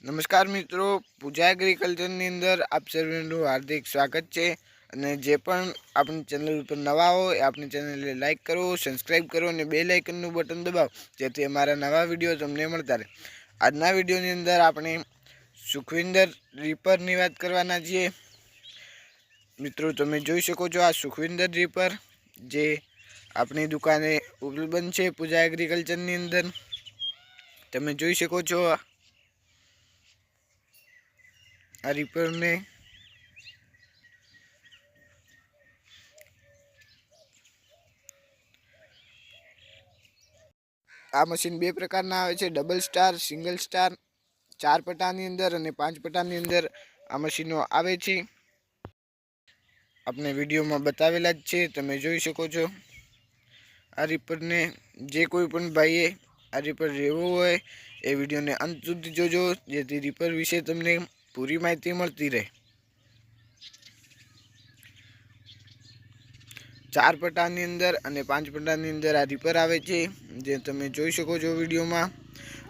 નમસ્કાર મિત્રો, પૂજા એગ્રીકલ્ચરની અંદર આપ સર્વેનું હાર્દિક સ્વાગત છે. અને જે પણ આપણી ચેનલ ઉપર નવા હોય આપણી ચેનલને લાઇક કરો, સબસ્ક્રાઈબ કરો અને બેલ આઇકનનું બટન દબાવો, જેથી અમારા નવા વિડીયો તમને મળતા રહે. આજના વિડીયોની અંદર આપણે સુખવિન્દર રીપરની વાત કરવાના છીએ. મિત્રો, તમે જોઈ શકો છો આ સુખવિન્દર રીપર જે આપણી દુકાને ઉપલબ્ધ છે પૂજા એગ્રીકલ્ચરની અંદર. તમે જોઈ શકો છો આ રીપરને. આ મશીન બે પ્રકારના આવે છે, ડબલ સ્ટાર, સિંગલ સ્ટાર. 4 પટ્ટાની અંદર અને 5 પટ્ટાની અંદર આ મશીનો આવે છે. આપણે વિડીયોમાં બતાવેલા જ છે, તમે જોઈ શકો છો. આ રીપરને જે કોઈ પણ ભાઈએ આ રીપર લેવું હોય એ વિડીયોને અંત સુધી જોજો, જેથી રીપર વિશે તમને પૂરી માહિતી મળતી રહે. 4 પટ્ટાની અંદર અને 5 પટ્ટાની અંદર આ રીપર આવે છે, જે તમે જોઈ શકો છો વિડીયોમાં.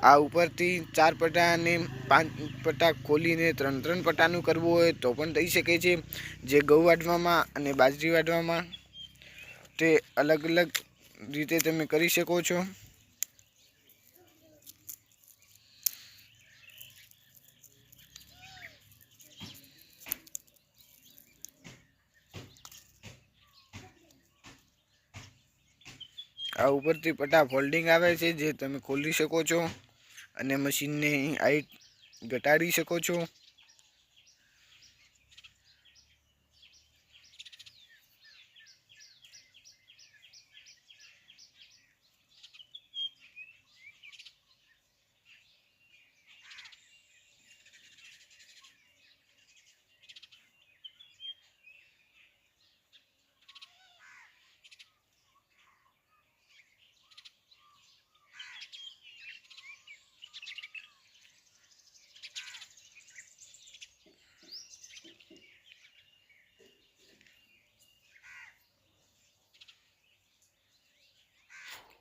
આ ઉપરથી 4 પટ્ટા અને 5 પટ્ટા ખોલીને 3 પટ્ટાનું કરવું હોય તો પણ થઈ શકે છે. જે ઘઉં વાઢવામાં અને બાજરી વાઢવામાં તે અલગ અલગ રીતે તમે કરી શકો છો. આ ઉપરથી પટ્ટા ફોલ્ડિંગ આવે છે, જે તમે ખોલી શકો છો અને મશીનની હાઈટ ઘટાડી શકો છો.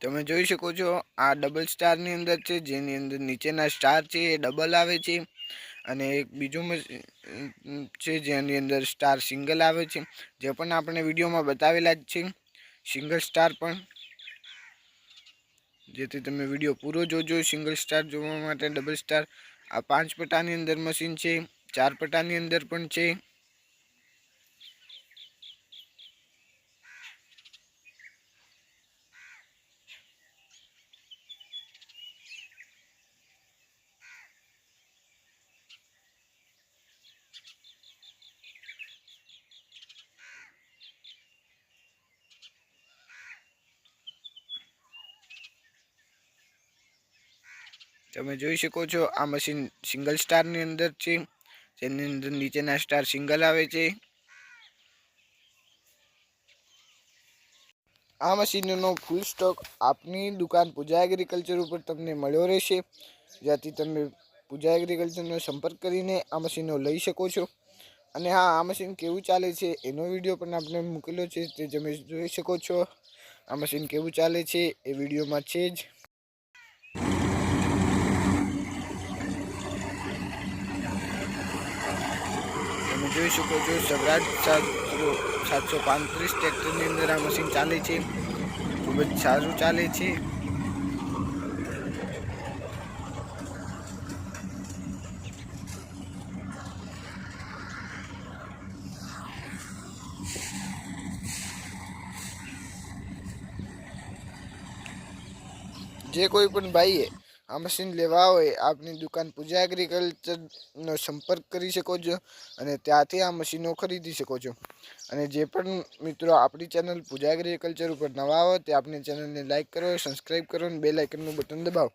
તમે જોઈ શકો છો આ ડબલ સ્ટારની અંદર છે, જેની અંદર નીચેના સ્ટાર છે એ ડબલ આવે છે. અને એક બીજું છે જેની અંદર સ્ટાર સિંગલ આવે છે, જે પણ આપણે વિડીયોમાં બતાવેલા જ છે. સિંગલ સ્ટાર પણ, જેથી તમે વિડીયો પૂરો જોજો સિંગલ સ્ટાર જોવા માટે. ડબલ સ્ટાર આ 5 પટ્ટાની અંદર મશીન છે, 4 પટ્ટાની અંદર પણ છે. તમે જોઈ શકો છો આ મશીન સિંગલ સ્ટારની અંદર છે, જેની અંદર નીચેના સ્ટાર સિંગલ આવે છે. આ મશીનનો ફૂલ સ્ટોક આપની દુકાન પૂજા એગ્રીકલ્ચર ઉપર તમને મળ્યો રહેશે, જ્યાંથી તમે પૂજા એગ્રીકલ્ચરનો સંપર્ક કરીને આ મશીનો લઈ શકો છો. અને હા, આ મશીન કેવું ચાલે છે એનો વિડીયો પણ આપણે મૂકેલો છે, તે તમે જોઈ શકો છો. આ મશીન કેવું ચાલે છે એ વિડીયોમાં છે જ. તમે જોઈ શકો છો સ્વરાજ 735 ટ્રેક્ટરની અંદર આ મશીન ચાલે છે, ખૂબ જ સારું ચાલે છે. જે કોઈ પણ ભાઈએ આ મશીન લેવા હોય આપની દુકાન પૂજા એગ્રીકલ્ચરનો સંપર્ક કરી શકો છો અને ત્યાંથી આ મશીનો ખરીદી શકો છો. અને જે પણ મિત્રો આપણી ચેનલ પૂજા એગ્રીકલ્ચર ઉપર નવા હોય તે આપણી ચેનલને લાઇક કરો, સબસ્ક્રાઈબ કરો અને બેલ આઇકનનું બટન દબાવો.